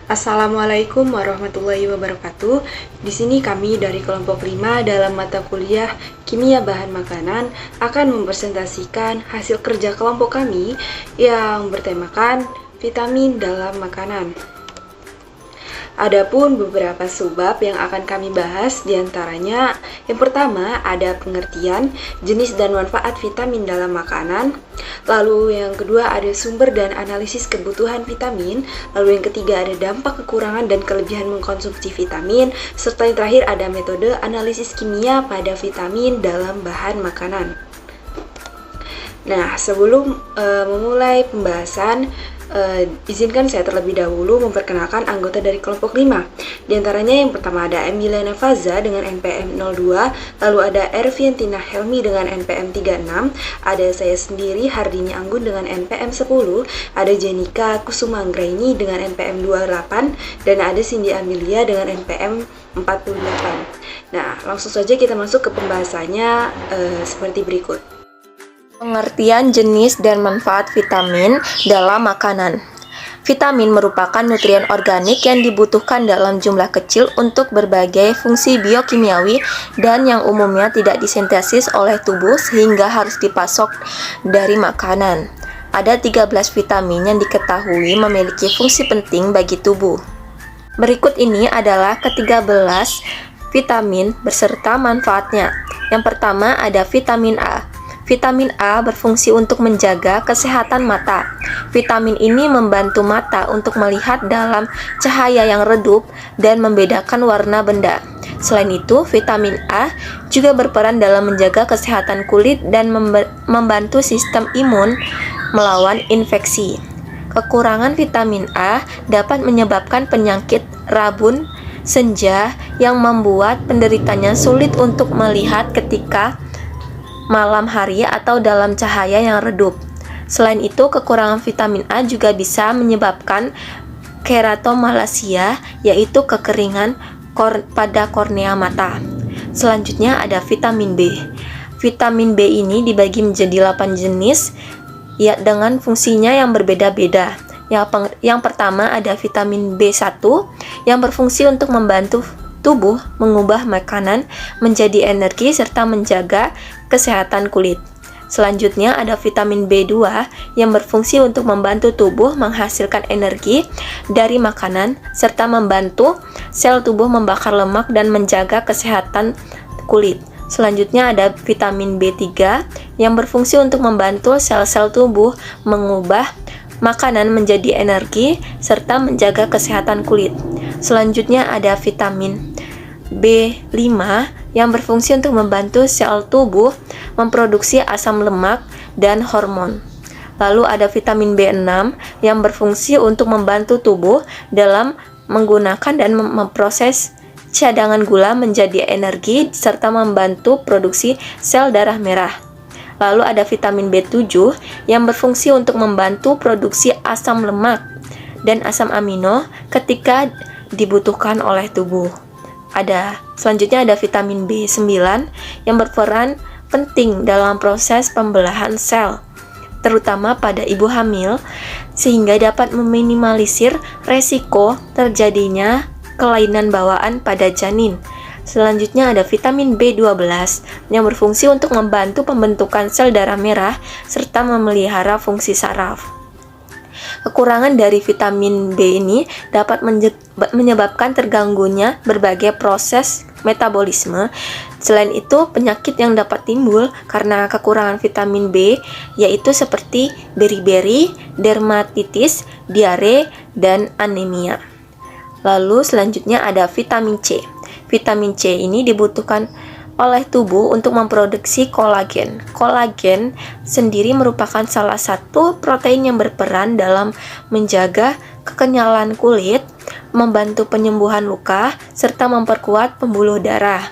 Assalamualaikum warahmatullahi wabarakatuh. Di sini kami dari kelompok 5 dalam mata kuliah Kimia Bahan Makanan akan mempresentasikan hasil kerja kelompok kami yang bertemakan vitamin dalam makanan. Adapun beberapa subbab yang akan kami bahas diantaranya, yang pertama ada pengertian, jenis dan manfaat vitamin dalam makanan. Lalu yang kedua ada sumber dan analisis kebutuhan vitamin. Lalu yang ketiga ada dampak kekurangan dan kelebihan mengkonsumsi vitamin. Serta yang terakhir ada metode analisis kimia pada vitamin dalam bahan makanan. Nah, sebelum memulai pembahasan, izinkan saya terlebih dahulu memperkenalkan anggota dari kelompok 5. Di antaranya yang pertama ada Emiliana Faza dengan NPM 02, lalu ada Erviantina Helmi dengan NPM 36, ada saya sendiri Hardini Anggun dengan NPM 10, ada Jenika Kusumanggraini dengan NPM 28, dan ada Cindy Amelia dengan NPM 48. Nah, langsung saja kita masuk ke pembahasannya seperti berikut. Pengertian jenis dan manfaat vitamin dalam makanan. Vitamin merupakan nutrien organik yang dibutuhkan dalam jumlah kecil untuk berbagai fungsi biokimiawi dan yang umumnya tidak disintesis oleh tubuh sehingga harus dipasok dari makanan. Ada 13 vitamin yang diketahui memiliki fungsi penting bagi tubuh. Berikut ini adalah ke-13 vitamin beserta manfaatnya. Yang pertama ada vitamin A. Vitamin A berfungsi untuk menjaga kesehatan mata. Vitamin ini membantu mata untuk melihat dalam cahaya yang redup dan membedakan warna benda. Selain itu, vitamin A juga berperan dalam menjaga kesehatan kulit dan membantu sistem imun melawan infeksi. Kekurangan vitamin A dapat menyebabkan penyakit rabun senja yang membuat penderitanya sulit untuk melihat ketika malam hari atau dalam cahaya yang redup. Selain itu, kekurangan vitamin A juga bisa menyebabkan keratomalacia, yaitu kekeringan pada kornea mata. Selanjutnya ada vitamin B. Vitamin B ini dibagi menjadi 8 jenis ya dengan fungsinya yang berbeda-beda. Yang pertama ada vitamin B1 yang berfungsi untuk membantu tubuh mengubah makanan menjadi energi serta menjaga kesehatan kulit. Selanjutnya ada vitamin B2 yang berfungsi untuk membantu tubuh menghasilkan energi dari makanan serta membantu sel tubuh membakar lemak dan menjaga kesehatan kulit. Selanjutnya ada vitamin B3 yang berfungsi untuk membantu sel-sel tubuh mengubah makanan menjadi energi serta menjaga kesehatan kulit. Selanjutnya ada vitamin B5 yang berfungsi untuk membantu sel tubuh memproduksi asam lemak dan hormon. Lalu ada vitamin B6 yang berfungsi untuk membantu tubuh dalam menggunakan dan memproses cadangan gula menjadi energi serta membantu produksi sel darah merah. Lalu ada vitamin B7 yang berfungsi untuk membantu produksi asam lemak dan asam amino ketika dibutuhkan oleh tubuh. Selanjutnya ada vitamin B9 yang berperan penting dalam proses pembelahan sel, terutama pada ibu hamil, sehingga dapat meminimalisir resiko terjadinya kelainan bawaan pada janin. Selanjutnya ada vitamin B12 yang berfungsi untuk membantu pembentukan sel darah merah serta memelihara fungsi saraf. Kekurangan dari vitamin B ini dapat menyebabkan terganggunya berbagai proses metabolisme. Selain itu, penyakit yang dapat timbul karena kekurangan vitamin B yaitu seperti beriberi, dermatitis, diare, dan anemia. Lalu selanjutnya ada vitamin C. Vitamin C ini dibutuhkan oleh tubuh untuk memproduksi kolagen. Kolagen sendiri merupakan salah satu protein yang berperan dalam menjaga kekenyalan kulit, membantu penyembuhan luka, serta memperkuat pembuluh darah.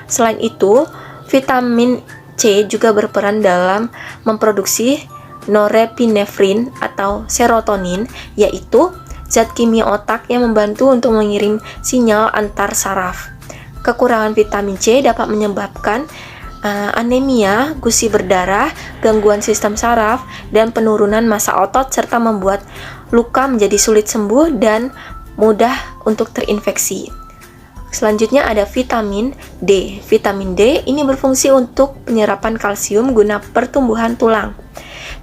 Selain itu, vitamin C juga berperan dalam memproduksi norepinefrin atau serotonin, yaitu zat kimia otak yang membantu untuk mengirim sinyal antar saraf. Kekurangan vitamin C dapat menyebabkan anemia, gusi berdarah, gangguan sistem saraf, dan penurunan massa otot serta membuat luka menjadi sulit sembuh dan mudah untuk terinfeksi. Selanjutnya ada vitamin D. Vitamin D ini berfungsi untuk penyerapan kalsium guna pertumbuhan tulang,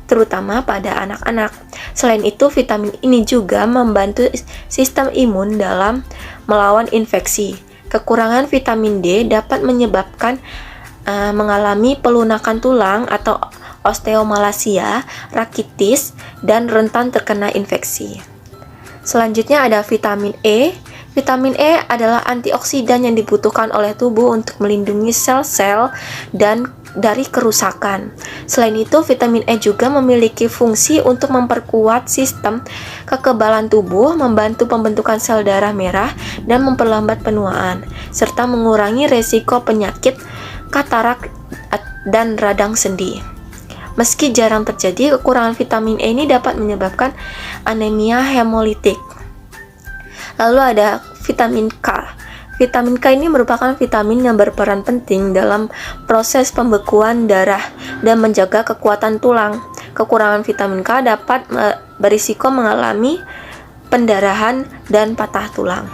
terutama pada anak-anak. Selain itu, vitamin ini juga membantu sistem imun dalam melawan infeksi. Kekurangan vitamin D dapat menyebabkan mengalami pelunakan tulang atau osteomalacia, rakitis, dan rentan terkena infeksi. Selanjutnya ada vitamin E. Vitamin E adalah antioksidan yang dibutuhkan oleh tubuh untuk melindungi sel-sel dan dari kerusakan. Selain itu, vitamin E juga memiliki fungsi untuk memperkuat sistem kekebalan tubuh, membantu pembentukan sel darah merah, dan memperlambat penuaan, serta mengurangi resiko penyakit katarak dan radang sendi. Meski jarang terjadi, kekurangan vitamin E ini dapat menyebabkan anemia hemolitik. Lalu ada vitamin K. Vitamin K ini merupakan vitamin yang berperan penting dalam proses pembekuan darah dan menjaga kekuatan tulang. Kekurangan vitamin K dapat berisiko mengalami pendarahan dan patah tulang.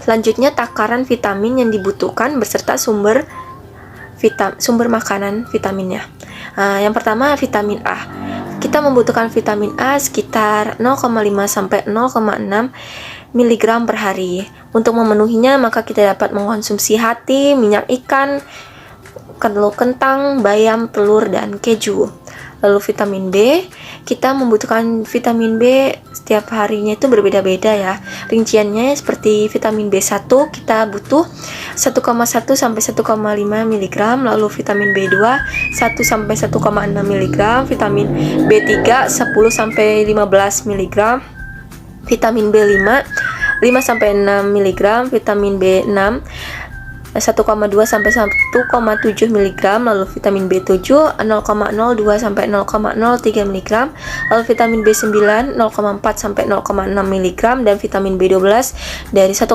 Selanjutnya, takaran vitamin yang dibutuhkan beserta sumber makanan vitaminnya. Yang pertama, vitamin A. Kita membutuhkan vitamin A sekitar 0,5 sampai 0,6 mg per hari. Untuk memenuhinya, maka kita dapat mengkonsumsi hati, minyak ikan, kentang, bayam, telur, dan keju. Lalu vitamin B, kita membutuhkan vitamin B setiap harinya itu berbeda-beda ya. Rinciannya seperti vitamin B1 kita butuh 1,1 sampai 1,5 mg, lalu vitamin B2 1 sampai 1,6 mg, vitamin B3 10 sampai 15 mg, vitamin B5 5 sampai 6 mg, vitamin B6 1,2 sampai 1,7 mg, lalu vitamin B7 0,02 sampai 0,03 mg, lalu vitamin B9 0,4 sampai 0,6 mg, dan vitamin B12 dari 1,8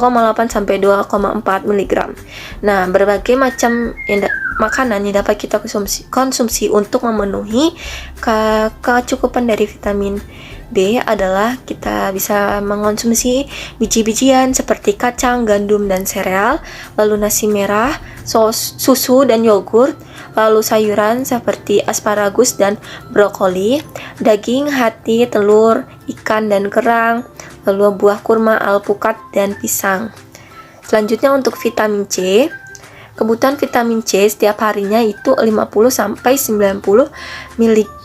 sampai 2,4 mg. Nah, berbagai macam makanan yang dapat kita konsumsi untuk memenuhi kecukupan dari vitamin B adalah kita bisa mengonsumsi biji-bijian seperti kacang, gandum, dan sereal, lalu nasi merah, susu, dan yogurt, lalu sayuran seperti asparagus dan brokoli, daging, hati, telur, ikan, dan kerang, lalu buah kurma, alpukat, dan pisang. Selanjutnya untuk vitamin C. Kebutuhan vitamin C setiap harinya itu 50 sampai 90 mg.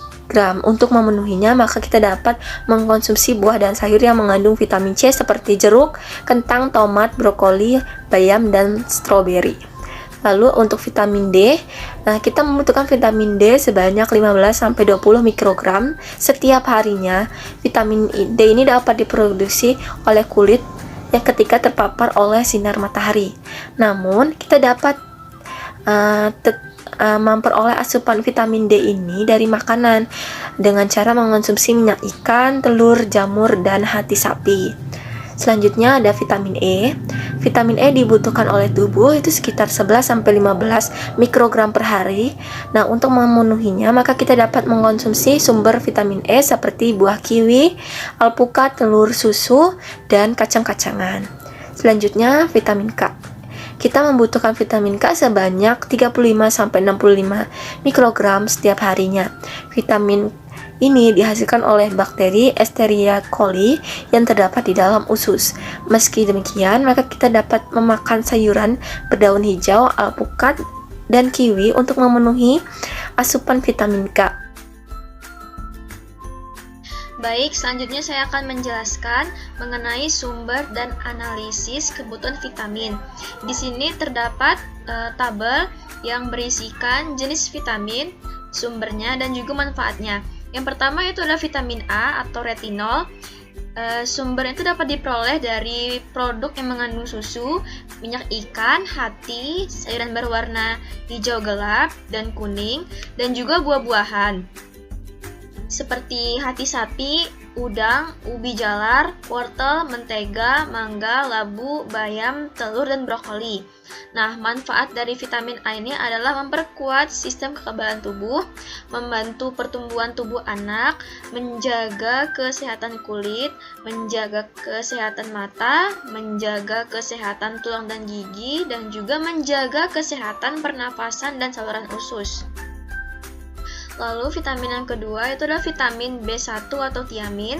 Untuk memenuhinya, maka kita dapat mengkonsumsi buah dan sayur yang mengandung vitamin C seperti jeruk, kentang, tomat, brokoli, bayam, dan stroberi. Lalu untuk vitamin D, kita membutuhkan vitamin D sebanyak 15 sampai 20 mikrogram setiap harinya. Vitamin D ini dapat diproduksi oleh kulit yang ketika terpapar oleh sinar matahari. Namun, kita dapat memperoleh asupan vitamin D ini dari makanan dengan cara mengonsumsi minyak ikan, telur, jamur, dan hati sapi. Selanjutnya ada vitamin E. Vitamin E dibutuhkan oleh tubuh itu sekitar 11 sampai 15 mikrogram per hari. Nah, untuk memenuhinya maka kita dapat mengkonsumsi sumber vitamin E seperti buah kiwi, alpukat, telur, susu, dan kacang-kacangan. Selanjutnya vitamin K. Kita membutuhkan vitamin K sebanyak 35 sampai 65 mikrogram setiap harinya. Vitamin ini dihasilkan oleh bakteri Escherichia coli yang terdapat di dalam usus. Meski demikian, maka kita dapat memakan sayuran berdaun hijau, alpukat, dan kiwi untuk memenuhi asupan vitamin K. Baik, selanjutnya saya akan menjelaskan mengenai sumber dan analisis kebutuhan vitamin. Di sini terdapat tabel yang berisikan jenis vitamin, sumbernya, dan juga manfaatnya. Yang pertama itu adalah vitamin A atau retinol. Sumber itu dapat diperoleh dari produk yang mengandung susu, minyak ikan, hati, sayuran berwarna hijau gelap dan kuning, dan juga buah-buahan seperti hati sapi, udang, ubi jalar, wortel, mentega, mangga, labu, bayam, telur, dan brokoli. Nah, manfaat dari vitamin A ini adalah memperkuat sistem kekebalan tubuh, membantu pertumbuhan tubuh anak, menjaga kesehatan kulit, menjaga kesehatan mata, menjaga kesehatan tulang dan gigi, dan juga menjaga kesehatan pernafasan dan saluran usus. Lalu vitamin yang kedua itu adalah vitamin B1 atau tiamin.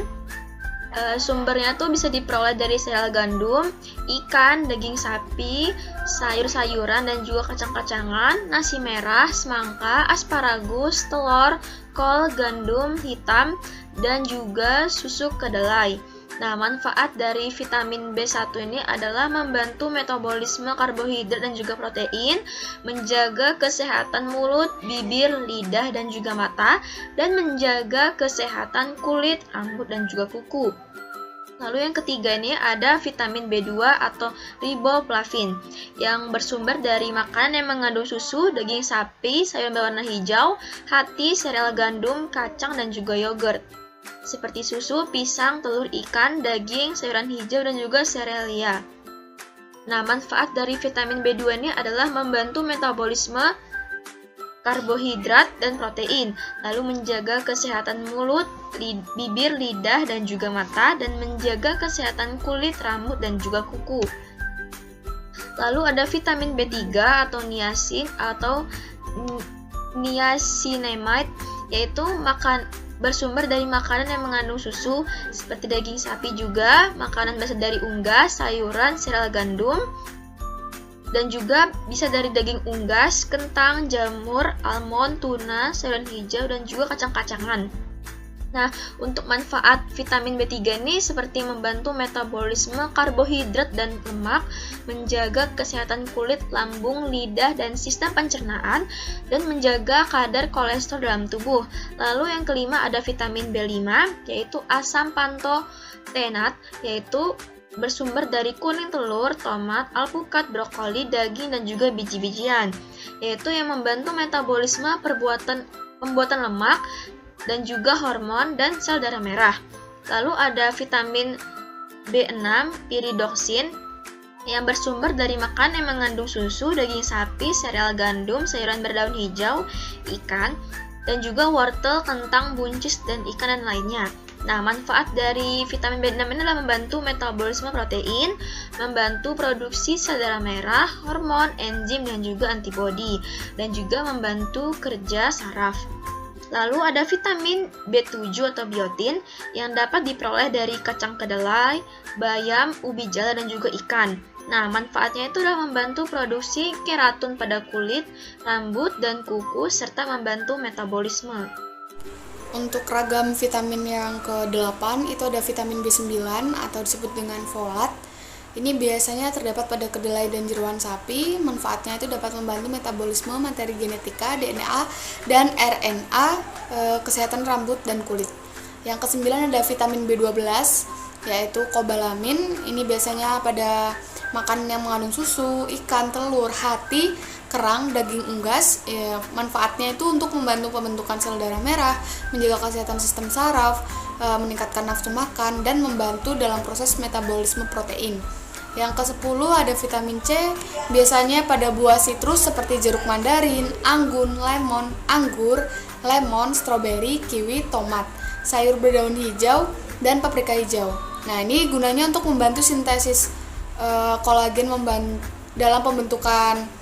Sumbernya tuh bisa diperoleh dari sereal gandum, ikan, daging sapi, sayur-sayuran dan juga kacang-kacangan, nasi merah, semangka, asparagus, telur, kol, gandum hitam, dan juga susu kedelai. Nah, manfaat dari vitamin B1 ini adalah membantu metabolisme karbohidrat dan juga protein, menjaga kesehatan mulut, bibir, lidah, dan juga mata, dan menjaga kesehatan kulit, rambut, dan juga kuku. Lalu yang ketiga ini ada vitamin B2 atau riboflavin yang bersumber dari makanan yang mengandung susu, daging sapi, sayur berwarna hijau, hati, sereal gandum, kacang, dan juga yogurt. Seperti susu, pisang, telur, ikan, daging, sayuran hijau, dan juga serealia. Nah, manfaat dari vitamin B2 ini adalah membantu metabolisme karbohidrat dan protein, lalu menjaga kesehatan mulut, bibir, lidah, dan juga mata, dan menjaga kesehatan kulit, rambut, dan juga kuku. Lalu ada vitamin B3 atau niacin atau niacinamide, yaitu bersumber dari makanan yang mengandung susu seperti daging sapi juga, makanan berasal dari unggas, sayuran, sereal gandum, dan juga bisa dari daging unggas, kentang, jamur, almond, tuna, sayuran hijau, dan juga kacang-kacangan. Nah, untuk manfaat vitamin B3 ini seperti membantu metabolisme karbohidrat dan lemak, menjaga kesehatan kulit, lambung, lidah, dan sistem pencernaan, dan menjaga kadar kolesterol dalam tubuh. Lalu yang kelima ada vitamin B5, yaitu asam pantotenat, yaitu bersumber dari kuning telur, tomat, alpukat, brokoli, daging, dan juga biji-bijian, yaitu yang membantu metabolisme pembuatan lemak, dan juga hormon dan sel darah merah. Lalu ada vitamin B6, pyridoxine, yang bersumber dari makanan yang mengandung susu, daging sapi, sereal gandum, sayuran berdaun hijau, ikan, dan juga wortel, kentang, buncis, dan ikan dan lainnya. Nah, manfaat dari vitamin B6 ini adalah membantu metabolisme protein, membantu produksi sel darah merah, hormon, enzim, dan juga antibodi, dan juga membantu kerja saraf. Lalu ada vitamin B7 atau biotin yang dapat diperoleh dari kacang kedelai, bayam, ubi jalar, dan juga ikan. Nah, manfaatnya itu adalah membantu produksi keratin pada kulit, rambut, dan kuku, serta membantu metabolisme. Untuk ragam vitamin yang ke-8 itu ada vitamin B9 atau disebut dengan folat. Ini biasanya terdapat pada kedelai dan jeroan sapi. Manfaatnya itu dapat membantu metabolisme materi genetika, DNA, dan RNA, kesehatan rambut dan kulit. Yang ke-9 ada vitamin B12, yaitu kobalamin. Ini biasanya pada makanan yang mengandung susu, ikan, telur, hati, kerang, daging unggas. Manfaatnya itu untuk membantu pembentukan sel darah merah, menjaga kesehatan sistem saraf, meningkatkan nafsu makan, dan membantu dalam proses metabolisme protein. Yang ke-10 ada vitamin C, biasanya pada buah sitrus seperti jeruk mandarin, anggur, lemon, stroberi, kiwi, tomat, sayur berdaun hijau, dan paprika hijau. Nah, ini gunanya untuk membantu sintesis kolagen dalam pembentukan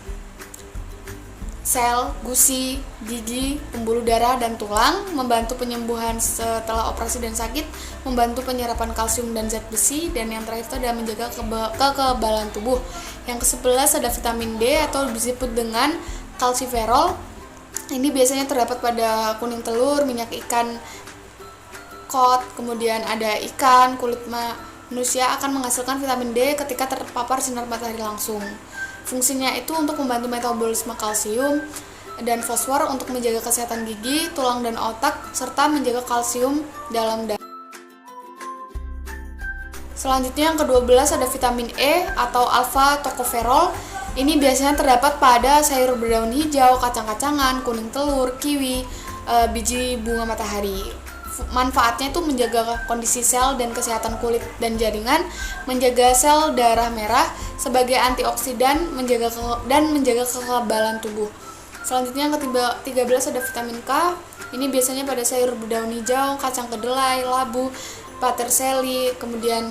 sel, gusi, gigi, pembuluh darah, dan tulang, membantu penyembuhan setelah operasi dan sakit, membantu penyerapan kalsium dan zat besi, dan yang terakhir itu adalah menjaga kekebalan tubuh. Yang ke-11 ada vitamin D atau disebut dengan kalsiferol. Ini biasanya terdapat pada kuning telur, minyak ikan kod, kemudian ada ikan, kulit manusia akan menghasilkan vitamin D ketika terpapar sinar matahari langsung. Fungsinya itu untuk membantu metabolisme kalsium dan fosfor, untuk menjaga kesehatan gigi, tulang, dan otak, serta menjaga kalsium dalam darah. Selanjutnya yang ke-12 ada vitamin E atau alpha tocopherol. Ini biasanya terdapat pada sayur berdaun hijau, kacang-kacangan, kuning telur, kiwi, biji bunga matahari. manfaatnya itu menjaga kondisi sel dan kesehatan kulit dan jaringan, menjaga sel darah merah sebagai antioksidan, menjaga kekebalan tubuh. Selanjutnya yang ke-13 ada vitamin K. Ini biasanya pada sayur berdaun hijau, kacang kedelai, labu, paterseli. Kemudian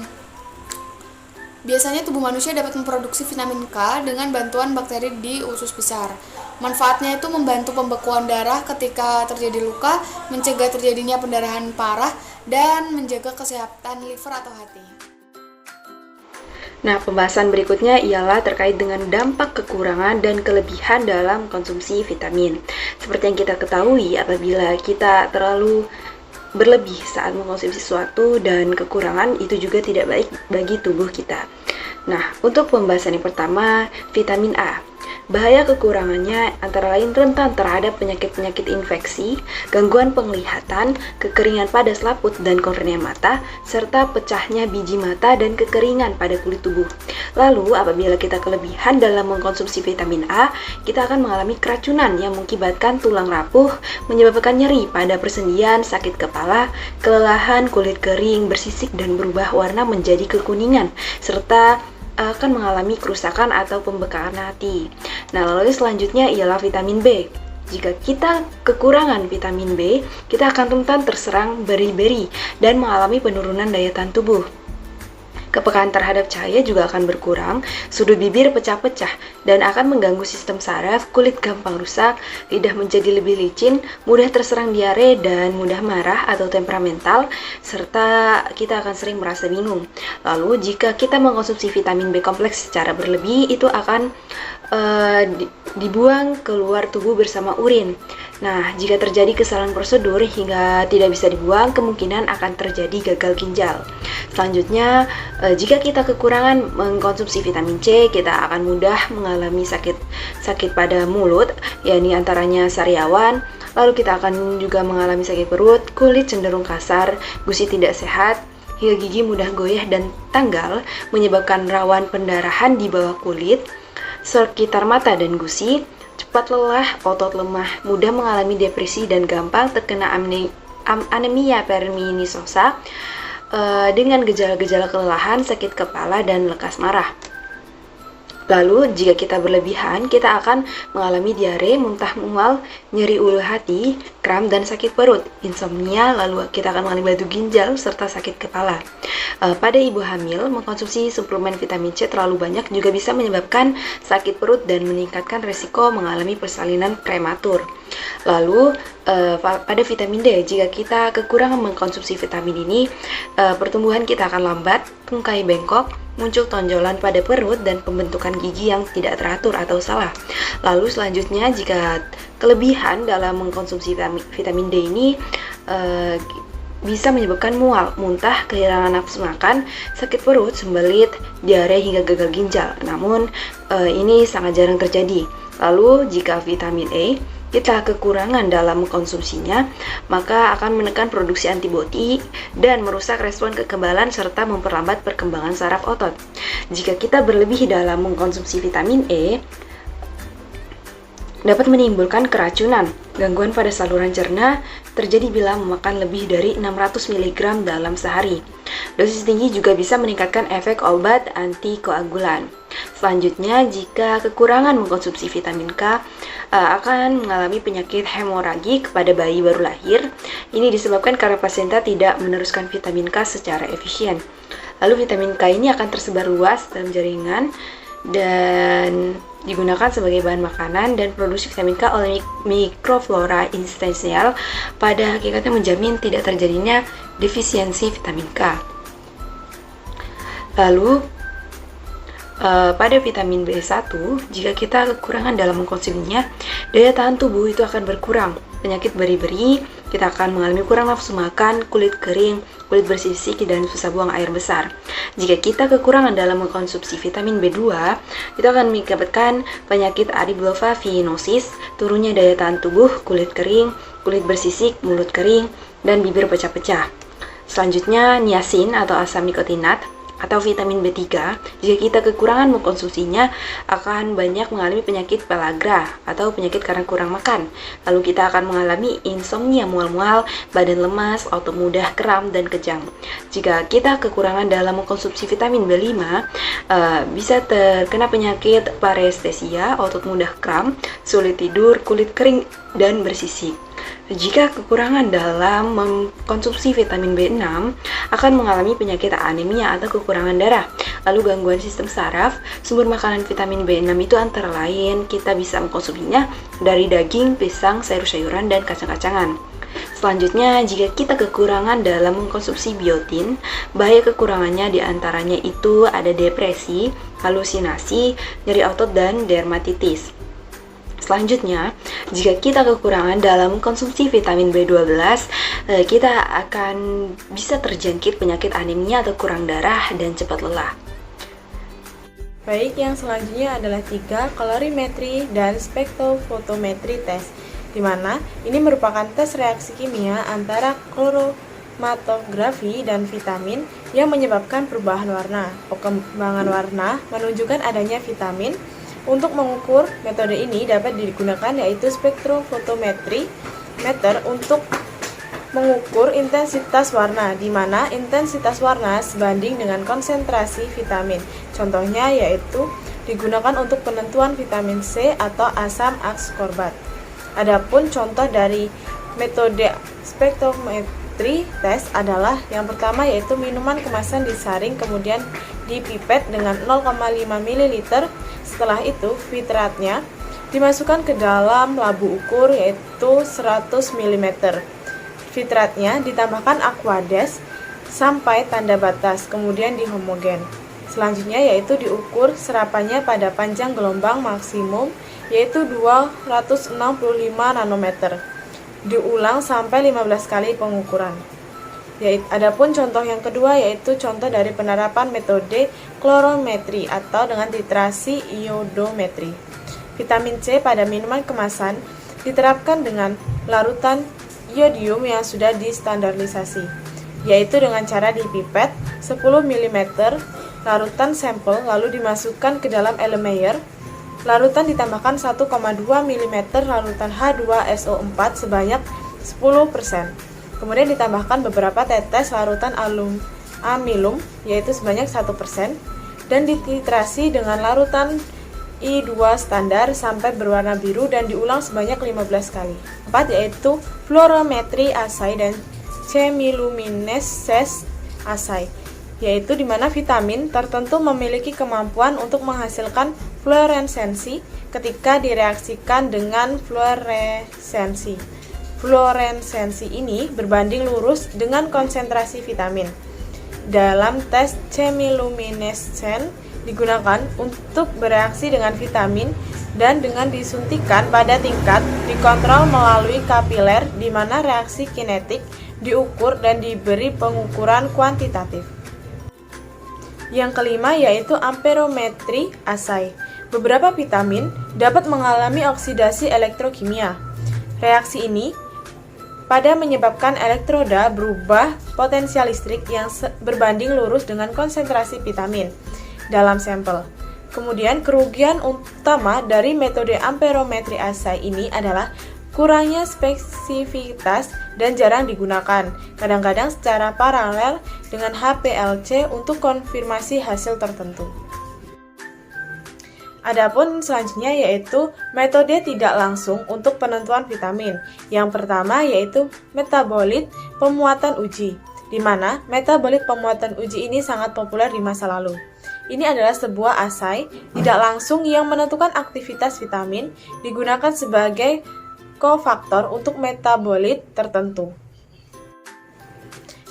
biasanya tubuh manusia dapat memproduksi vitamin K dengan bantuan bakteri di usus besar. Manfaatnya itu membantu pembekuan darah ketika terjadi luka, mencegah terjadinya pendarahan parah, dan menjaga kesehatan liver atau hati. Nah, pembahasan berikutnya ialah terkait dengan dampak kekurangan dan kelebihan dalam konsumsi vitamin. Seperti yang kita ketahui, apabila kita terlalu berlebih saat mengkonsumsi sesuatu dan kekurangan itu juga tidak baik bagi tubuh kita. Nah, untuk pembahasan yang pertama, vitamin A. Bahaya kekurangannya antara lain rentan terhadap penyakit-penyakit infeksi, gangguan penglihatan, kekeringan pada selaput dan kornea mata, serta pecahnya biji mata dan kekeringan pada kulit tubuh. Lalu, apabila kita kelebihan dalam mengkonsumsi vitamin A, kita akan mengalami keracunan yang mengakibatkan tulang rapuh, menyebabkan nyeri pada persendian, sakit kepala, kelelahan, kulit kering, bersisik, dan berubah warna menjadi kekuningan, serta akan mengalami kerusakan atau pembekakan hati. Nah, lalu selanjutnya ialah vitamin B. Jika kita kekurangan vitamin B, kita akan rentan terserang beri-beri dan mengalami penurunan daya tahan tubuh. Kepekaan terhadap cahaya juga akan berkurang, sudut bibir pecah-pecah, dan akan mengganggu sistem saraf, kulit gampang rusak, lidah menjadi lebih licin, mudah terserang diare, dan mudah marah atau temperamental, serta kita akan sering merasa bingung. Lalu, jika kita mengkonsumsi vitamin B kompleks secara berlebih, itu akan dibuang keluar tubuh bersama urin. Nah, jika terjadi kesalahan prosedur hingga tidak bisa dibuang, kemungkinan akan terjadi gagal ginjal. Selanjutnya, jika kita kekurangan mengkonsumsi vitamin C, kita akan mudah mengalami sakit pada mulut, yakni antaranya sariawan. Lalu kita akan juga mengalami sakit perut, kulit cenderung kasar, gusi tidak sehat, hingga gigi mudah goyah dan tanggal, menyebabkan rawan pendarahan di bawah kulit, sekitar mata dan gusi, cepat lelah, otot lemah, mudah mengalami depresi dan gampang terkena anemia perminisosa dengan gejala-gejala kelelahan, sakit kepala, dan lekas marah. Lalu, jika kita berlebihan, kita akan mengalami diare, muntah mual, nyeri ulu hati, kram, dan sakit perut, insomnia, lalu kita akan mengalami batu ginjal, serta sakit kepala. Pada ibu hamil, mengkonsumsi suplemen vitamin C terlalu banyak juga bisa menyebabkan sakit perut dan meningkatkan risiko mengalami persalinan prematur. Lalu, pada vitamin D, jika kita kekurangan mengkonsumsi vitamin ini, pertumbuhan kita akan lambat, tungkai bengkok, muncul tonjolan pada perut, dan pembentukan gigi yang tidak teratur atau salah. Lalu selanjutnya, jika kelebihan dalam mengkonsumsi vitamin D ini bisa menyebabkan mual, muntah, kehilangan nafsu makan, sakit perut, sembelit, diare, hingga gagal ginjal. Namun, ini sangat jarang terjadi. Lalu, jika vitamin E kita kekurangan dalam mengkonsumsinya, maka akan menekan produksi antibodi dan merusak respon kekebalan serta memperlambat perkembangan saraf otot. Jika kita berlebih dalam mengkonsumsi vitamin E, dapat menimbulkan keracunan. Gangguan pada saluran cerna terjadi bila memakan lebih dari 600 mg dalam sehari. Dosis tinggi juga bisa meningkatkan efek obat antikoagulan. Selanjutnya, jika kekurangan mengkonsumsi vitamin K, akan mengalami penyakit hemoragik pada bayi baru lahir. Ini disebabkan karena pasien tidak meneruskan vitamin K secara efisien. Lalu vitamin K ini akan tersebar luas dalam jaringan dan digunakan sebagai bahan makanan, dan produksi vitamin K oleh mikroflora intestinal pada hakikatnya menjamin tidak terjadinya defisiensi vitamin K. Lalu, pada vitamin B1, jika kita kekurangan dalam mengkonsumsinya, daya tahan tubuh itu akan berkurang. Penyakit beri-beri, kita akan mengalami kurang nafsu makan, kulit kering, kulit bersisik, dan susah buang air besar. Jika kita kekurangan dalam mengkonsumsi vitamin B2, itu akan mengakibatkan penyakit aribulophavinosis, turunnya daya tahan tubuh, kulit kering, kulit bersisik, mulut kering, dan bibir pecah-pecah. Selanjutnya, niacin atau asam nikotinat atau vitamin B3, jika kita kekurangan mengkonsumsinya akan banyak mengalami penyakit pellagra atau penyakit karena kurang makan. Lalu kita akan mengalami insomnia, mual-mual, badan lemas, otot mudah kram dan kejang. Jika kita kekurangan dalam mengkonsumsi vitamin B5, bisa terkena penyakit parestesia, otot mudah kram, sulit tidur, kulit kering dan bersisik. Jika kekurangan dalam mengkonsumsi vitamin B6 akan mengalami penyakit anemia atau kekurangan darah. Lalu gangguan sistem saraf. Sumber makanan vitamin B6 itu antara lain kita bisa mengkonsumsinya dari daging, pisang, sayur-sayuran, dan kacang-kacangan. Selanjutnya, jika kita kekurangan dalam mengkonsumsi biotin, bahaya kekurangannya diantaranya itu ada depresi, halusinasi, nyeri otot, dan dermatitis. Selanjutnya, jika kita kekurangan dalam konsumsi vitamin B12, kita akan bisa terjangkit penyakit anemia atau kurang darah dan cepat lelah. Baik, yang selanjutnya adalah 3 kalorimetri dan spektrofotometri tes, di mana ini merupakan tes reaksi kimia antara kromatografi dan vitamin yang menyebabkan perubahan warna. Perkembangan warna menunjukkan adanya vitamin. Untuk mengukur, metode ini dapat digunakan yaitu spektrofotometri meter untuk mengukur intensitas warna, di mana intensitas warna sebanding dengan konsentrasi vitamin. Contohnya yaitu digunakan untuk penentuan vitamin C atau asam ascorbat. Adapun contoh dari metode spektrometri tes adalah yang pertama yaitu minuman kemasan disaring kemudian dipipet dengan 0,5 ml. Setelah itu, fitratnya dimasukkan ke dalam labu ukur yaitu 100 ml. Fitratnya ditambahkan aquades sampai tanda batas, kemudian dihomogen. Selanjutnya yaitu diukur serapannya pada panjang gelombang maksimum yaitu 265 nanometer. Diulang sampai 15 kali pengukuran. Adapun contoh yang kedua yaitu contoh dari penerapan metode klorometri atau dengan titrasi iodometri. Vitamin C pada minuman kemasan diterapkan dengan larutan iodium yang sudah distandarisasi, yaitu dengan cara dipipet 10 ml larutan sampel lalu dimasukkan ke dalam Erlenmeyer. Larutan ditambahkan 1,2 ml larutan H2SO4 sebanyak 10%. Kemudian ditambahkan beberapa tetes larutan amilum yaitu sebanyak 1% dan dititrasi dengan larutan I2 standar sampai berwarna biru dan diulang sebanyak 15 kali. 4 yaitu fluorometri assay dan chemiluminescence assay, yaitu di mana vitamin tertentu memiliki kemampuan untuk menghasilkan fluoresensi ketika direaksikan dengan fluoresensi. Fluoresensi ini berbanding lurus dengan konsentrasi vitamin. Dalam tes chemiluminescence digunakan untuk bereaksi dengan vitamin dan dengan disuntikan pada tingkat dikontrol melalui kapiler di mana reaksi kinetik diukur dan diberi pengukuran kuantitatif. Yang kelima yaitu amperometri assay. Beberapa vitamin dapat mengalami oksidasi elektrokimia. Reaksi ini pada menyebabkan elektroda berubah potensial listrik yang berbanding lurus dengan konsentrasi vitamin dalam sampel. Kemudian kerugian utama dari metode amperometri assay ini adalah kurangnya spesifitas dan jarang digunakan, kadang-kadang secara paralel dengan HPLC untuk konfirmasi hasil tertentu. Adapun selanjutnya yaitu metode tidak langsung untuk penentuan vitamin. Yang pertama yaitu metabolit pemuatan uji, di mana metabolit pemuatan uji ini sangat populer di masa lalu. Ini adalah sebuah assay tidak langsung yang menentukan aktivitas vitamin digunakan sebagai kofaktor untuk metabolit tertentu.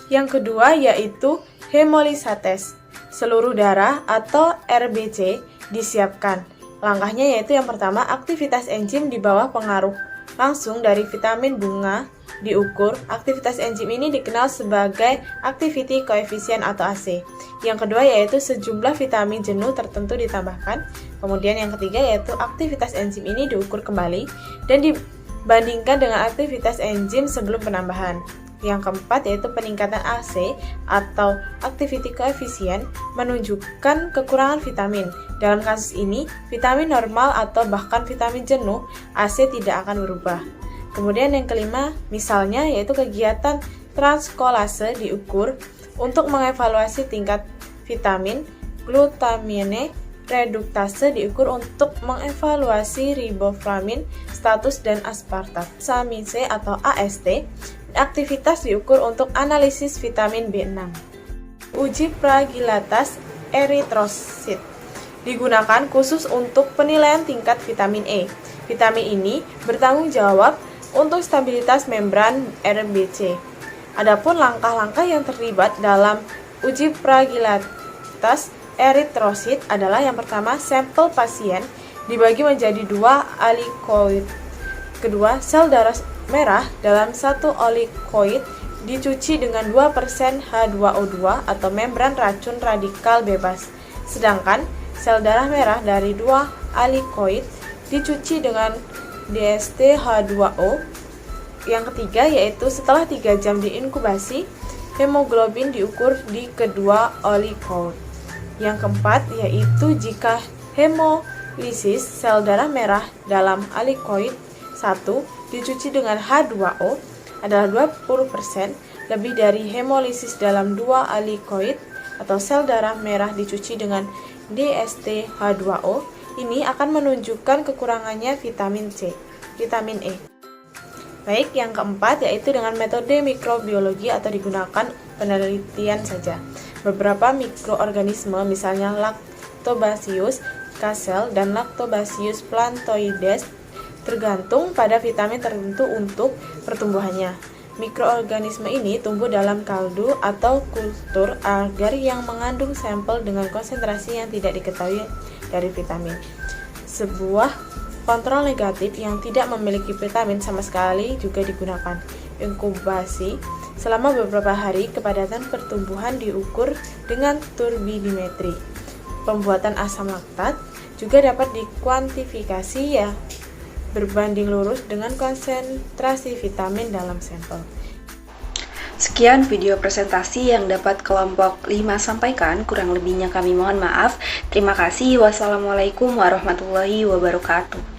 Yang kedua yaitu hemolysates. Seluruh darah atau RBC disiapkan. Langkahnya yaitu yang pertama, aktivitas enzim di bawah pengaruh langsung dari vitamin bunga diukur. Aktivitas enzim ini dikenal sebagai activity coefficient atau AC. Yang kedua yaitu sejumlah vitamin jenuh tertentu ditambahkan. Kemudian yang ketiga yaitu aktivitas enzim ini diukur kembali dan dibandingkan dengan aktivitas enzim sebelum penambahan. Yang keempat yaitu peningkatan AC atau activity coefficient menunjukkan kekurangan vitamin. Dalam kasus ini, vitamin normal atau bahkan vitamin jenuh, AC tidak akan berubah. Kemudian yang kelima, misalnya yaitu kegiatan transkolase diukur untuk mengevaluasi tingkat vitamin, glutamine reduktase diukur untuk mengevaluasi riboflamin, status dan aspartame atau AST. Aktivitas diukur untuk analisis vitamin B6. Uji fragilatas eritrosit digunakan khusus untuk penilaian tingkat vitamin E. Vitamin ini bertanggung jawab untuk stabilitas membran RBC. Adapun langkah-langkah yang terlibat dalam uji fragilatas eritrosit adalah yang pertama, sampel pasien dibagi menjadi 2 alikoid. Kedua, sel darah merah dalam 1 alikoid dicuci dengan 2% H2O2 atau membran racun radikal bebas. Sedangkan sel darah merah dari 2 alikoid dicuci dengan DST H2O. Yang ketiga yaitu setelah 3 jam diinkubasi, hemoglobin diukur di kedua alikoid. Yang keempat yaitu jika hemolisis sel darah merah dalam alikoid 1 dicuci dengan H2O adalah 20% lebih dari hemolisis dalam 2 alikoid atau sel darah merah dicuci dengan DST H2O, ini akan menunjukkan kekurangannya vitamin E. Baik, yang keempat yaitu dengan metode mikrobiologi atau digunakan penelitian saja. Beberapa mikroorganisme misalnya Lactobacillus casei dan Lactobacillus plantoides tergantung pada vitamin tertentu untuk pertumbuhannya. Mikroorganisme ini tumbuh dalam kaldu atau kultur agar yang mengandung sampel dengan konsentrasi yang tidak diketahui dari vitamin. Sebuah kontrol negatif yang tidak memiliki vitamin sama sekali juga digunakan. Inkubasi selama beberapa hari, kepadatan pertumbuhan diukur dengan turbidimetri. Pembuatan asam laktat juga dapat dikuantifikasi ya berbanding lurus dengan konsentrasi vitamin dalam sampel. Sekian video presentasi yang dapat kelompok 5 sampaikan, kurang lebihnya kami mohon maaf. Terima kasih. Wassalamualaikum warahmatullahi wabarakatuh.